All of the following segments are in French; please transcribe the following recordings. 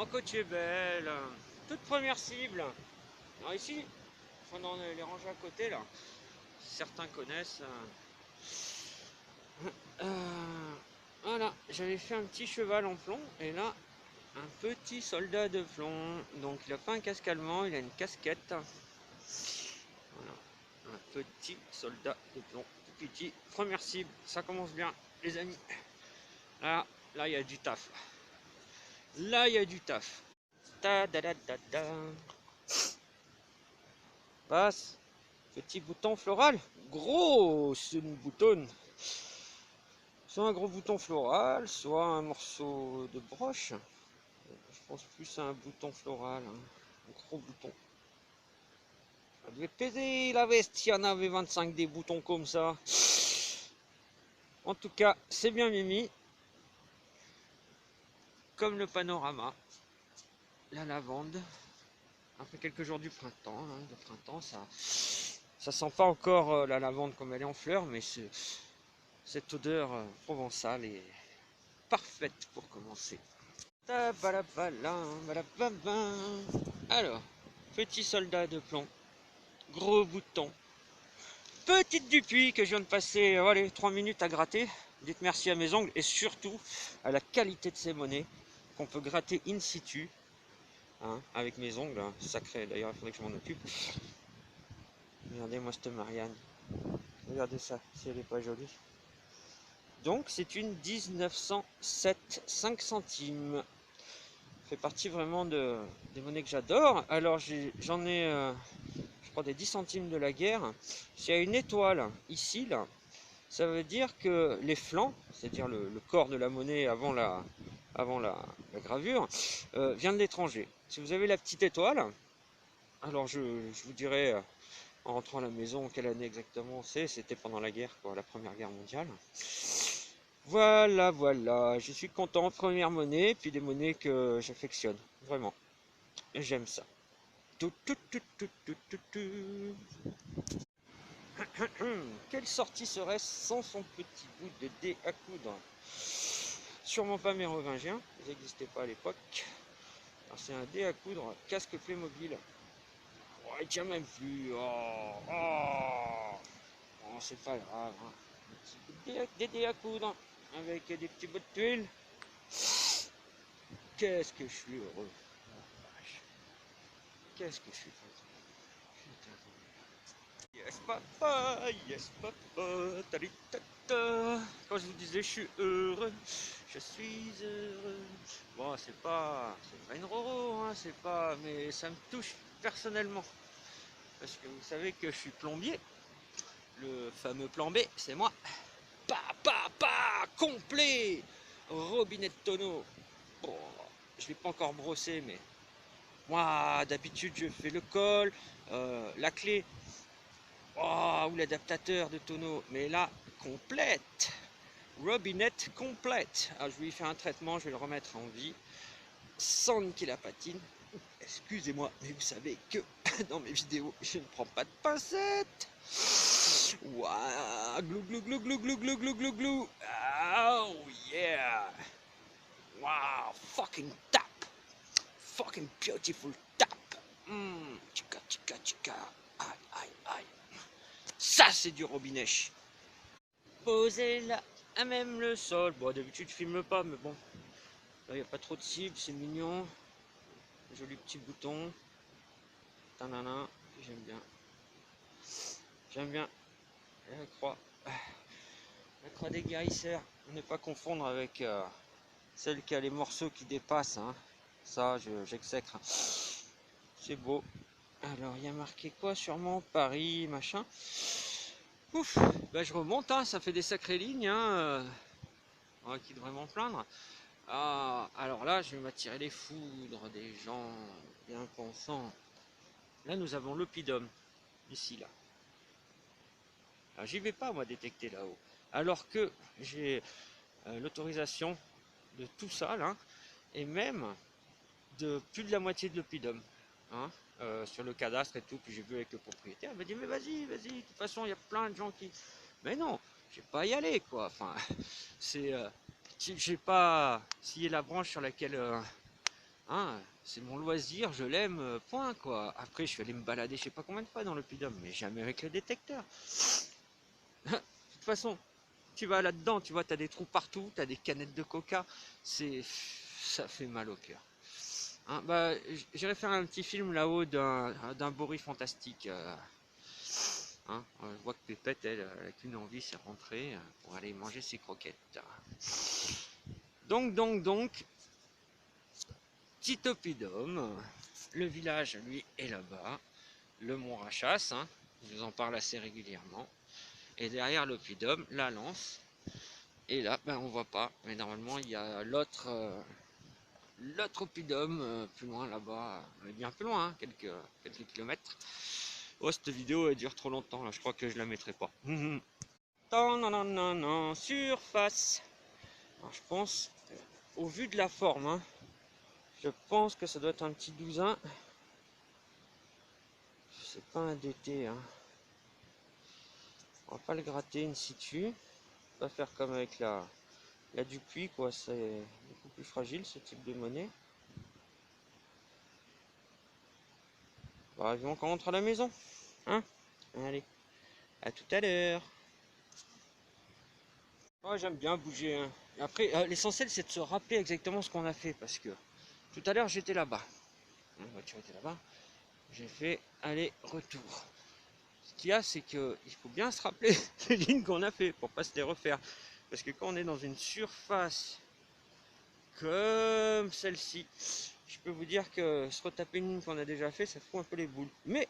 que tu es belle. Toute première cible. Alors ici, enfin dans les rangées à côté là, certains connaissent. Voilà, j'avais fait un petit cheval en plomb et là, un petit soldat de plomb. Donc il a pas un casque allemand, il a une casquette. Voilà, un petit soldat de plomb, tout petit. Première cible, ça commence bien, les amis. Là, il y a du taf. Là, il y a du taf. Ta da da da da. Passe. Petit bouton floral. Gros, c'est une boutonne. Soit un gros bouton floral, soit un morceau de broche. Je pense plus à un bouton floral. Hein. Un gros bouton. Ça devait peser la veste s'il y en avait 25 des boutons comme ça. En tout cas, c'est bien mimi. Comme le panorama. La lavande. Après quelques jours du printemps. Hein, le printemps, ça sent pas encore la lavande comme elle est en fleurs, mais cette odeur provençale est parfaite pour commencer. Alors, petit soldat de plomb, gros bouton, petite Dupuis que je viens de passer allez, 3 minutes à gratter. Dites merci à mes ongles et surtout à la qualité de ces monnaies qu'on peut gratter in situ. Hein, avec mes ongles, hein, sacré d'ailleurs, il faudrait que je m'en occupe. Regardez-moi cette Marianne. Regardez ça, si elle n'est pas jolie. Donc c'est une 1907, 5 centimes. Fait partie vraiment des monnaies que j'adore. Alors j'en ai, je crois, des 10 centimes de la guerre. S'il y a une étoile ici, là, ça veut dire que les flancs, c'est-à-dire le corps de la monnaie avant la gravure, vient de l'étranger. Si vous avez la petite étoile, alors je vous dirai en rentrant à la maison quelle année exactement c'était pendant la guerre, quoi, la Première Guerre mondiale. Voilà, voilà, je suis content, première monnaie, puis des monnaies que j'affectionne, vraiment, j'aime ça. Quelle sortie serait-ce sans son petit bout de dé à coudre? Sûrement pas mérovingiens, ils n'existaient pas à l'époque. Alors c'est un dé à coudre, casque Playmobil. Oh, il tient même plus, oh, c'est pas grave, hein. Des dés à coudre, avec des petits bouts de tuiles. Qu'est-ce que je suis heureux. Qu'est-ce que je suis heureux. Yes papa, taritata. Quand je vous disais je suis heureux, je suis heureux. Bon, c'est pas une roro, hein, c'est pas, mais ça me touche personnellement. Parce que vous savez que je suis plombier. Le fameux plan B, c'est moi. Complet. Robinet de tonneau. Bon, je l'ai pas encore brossé, mais moi, d'habitude, je fais le col, la clé, ou l'adaptateur de tonneau. Mais là, complète. Robinet complète. Alors, je vais lui faire un traitement, je vais le remettre en vie. Sans niquer la patine. Excusez-moi, mais vous savez que dans mes vidéos, je ne prends pas de pincettes. Waouh, glou glou glou glou glou glou glou glou glou. Oh yeah. Wow, fucking tap. Fucking beautiful tap. Chica, chica, chica. Aïe, aïe, aïe. Ça, c'est du robinet. Posez là à même le sol. Bon, d'habitude, je filme pas, mais bon. Là, il n'y a pas trop de cibles, c'est mignon. Joli petit bouton. Tanana, j'aime bien. J'aime bien. La croix. La croix des guérisseurs. Ne pas confondre avec celle qui a les morceaux qui dépassent. Hein. Ça, j'exècre. C'est beau. Alors, il y a marqué quoi? Sûrement Paris, machin. Ouf, bah, je remonte, hein, ça fait des sacrées lignes. Hein, qui devrait m'en plaindre. Ah, alors là, je vais m'attirer les foudres des gens bien pensants. Là, nous avons l'oppidum, ici, là. Alors, j'y vais pas, moi, détecter là-haut. Alors que j'ai l'autorisation de tout ça, là, et même de plus de la moitié de l'oppidum. Hein, sur le cadastre et tout, puis j'ai vu avec le propriétaire, il m'a dit mais vas-y, vas-y, de toute façon il y a plein de gens qui... Mais non, je vais pas y aller quoi, enfin, c'est... j'ai pas scié la branche sur laquelle Hein, c'est mon loisir, je l'aime, point quoi. Après, je suis allé me balader je sais pas combien de fois dans le Puy-de-Dôme, mais jamais avec le détecteur. De toute façon, tu vas là-dedans, tu vois, t'as des trous partout, t'as des canettes de coca, c'est, ça fait mal au cœur. Hein, bah, j'irai faire un petit film là-haut d'un Boris fantastique. Hein, je vois que Pépette, elle a qu'une envie, c'est rentrer pour aller manger ses croquettes. Donc, petit oppidum, le village, lui, est là-bas. Le mont Rachas, hein, je vous en parle assez régulièrement. Et derrière l'oppidum, la lance. Et là, ben, on voit pas, mais normalement, il y a l'autre oppidum plus loin là-bas, bien plus loin, hein, quelques kilomètres. Oh, cette vidéo elle dure trop longtemps, là, je crois que je la mettrai pas. Non, non, non, non, non, surface. Alors, je pense, au vu de la forme, hein, je pense que ça doit être un petit douzain. C'est pas un DT, hein. On va pas le gratter in situ. Pas faire comme avec la Dupuis, quoi. C'est beaucoup plus fragile ce type de monnaie. Bah, vivons qu'on rentre à la maison, hein. Allez, à tout à l'heure. Moi, j'aime bien bouger, hein. Après, l'essentiel, c'est de se rappeler exactement ce qu'on a fait, parce que tout à l'heure, j'étais là-bas. La voiture était là-bas. J'ai fait aller-retour. Ce qu'il y a, c'est qu'il faut bien se rappeler les lignes qu'on a fait pour pas se les refaire. Parce que quand on est dans une surface comme celle-ci, je peux vous dire que se retaper une ligne qu'on a déjà fait, ça fout un peu les boules. Mais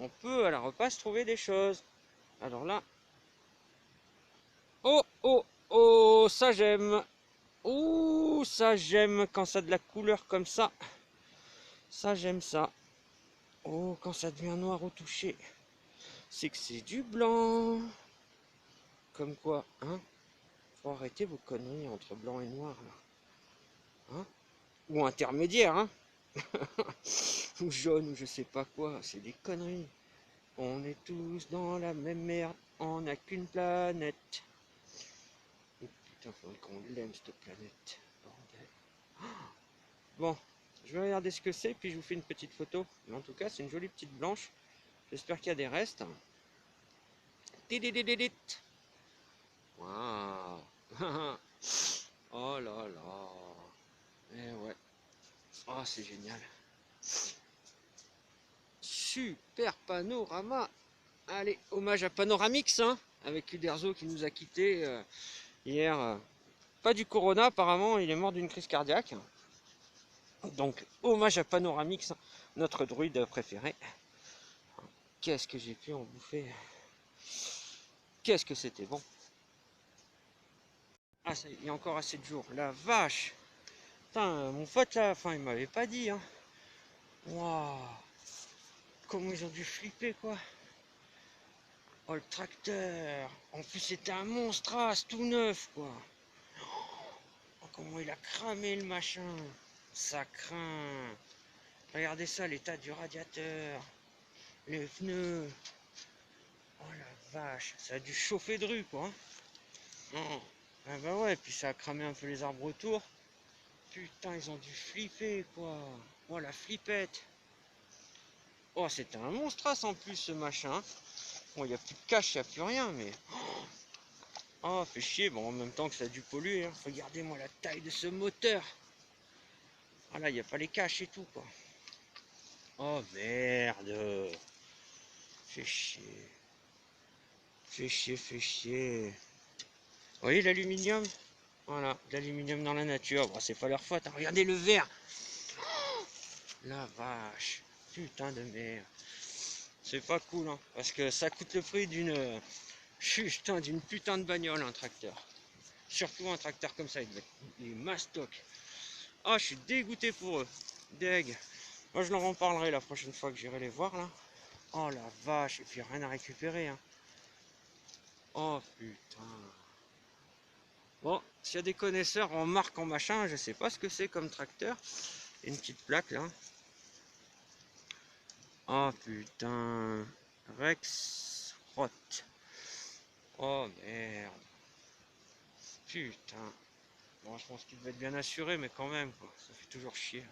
on peut à la repasse trouver des choses. Alors là, oh oh oh, ça j'aime. Ouh, ça j'aime quand ça a de la couleur comme ça. Ça j'aime ça. Oh, quand ça devient noir au toucher, c'est que c'est du blanc. Comme quoi, hein? Faut arrêter vos conneries entre blanc et noir là. Hein? Ou intermédiaire, hein? Ou jaune, ou je sais pas quoi. C'est des conneries. On est tous dans la même merde. On n'a qu'une planète. Oh putain, faudrait qu'on l'aime cette planète. Bordel. Bon, je vais regarder ce que c'est, puis je vous fais une petite photo. Mais en tout cas, c'est une jolie petite blanche. J'espère qu'il y a des restes. Tididididit. Waouh. Oh là là. Eh ouais. Oh, c'est génial. Super panorama. Allez, hommage à Panoramix, hein, avec Uderzo qui nous a quittés hier. Pas du corona, apparemment, il est mort d'une crise cardiaque. Donc, hommage à Panoramix, notre druide préféré. Qu'est-ce que j'ai pu en bouffer. Qu'est-ce que c'était bon. Ah, ça, il y a encore assez de jours. La vache. Putain, mon pote là, enfin, il m'avait pas dit, hein. Waouh. Comment ils ont dû flipper, quoi. Oh, le tracteur. En plus, c'était un monstrasse tout neuf, quoi. Oh, comment il a cramé le machin. Ça craint. Regardez ça, l'état du radiateur. Les pneus. Oh la vache. Ça a dû chauffer de rue, quoi, hein. Oh. Ah bah ouais, puis ça a cramé un peu les arbres autour. Putain, ils ont dû flipper, quoi. Oh, la flippette. Oh, c'était un monstrasse en plus, ce machin. Bon, il n'y a plus de cache, il n'y a plus rien, mais... Oh, fait chier. Bon, en même temps que ça a dû polluer, hein. Regardez-moi la taille de ce moteur. Ah là, il n'y a pas les caches et tout, quoi. Oh, merde. Fait chier. Fait chier, fait chier. Vous voyez l'aluminium? Voilà, de l'aluminium dans la nature. Bon, c'est pas leur faute, hein. Regardez le verre. La vache. Putain de merde. C'est pas cool, hein. Parce que ça coûte le prix d'une... Putain, d'une putain de bagnole, un tracteur. Surtout un tracteur comme ça, il est mastoc. Ah, je suis dégoûté pour eux. Deg. Moi, je leur en parlerai la prochaine fois que j'irai les voir, là. Oh la vache, et puis rien à récupérer, hein. Oh putain. Bon, s'il y a des connaisseurs en marque, en machin, je sais pas ce que c'est comme tracteur. Une petite plaque, là. Oh putain. Rex Roth. Oh merde. Putain. Bon, je pense qu'il devait être bien assuré, mais quand même, quoi. Ça fait toujours chier.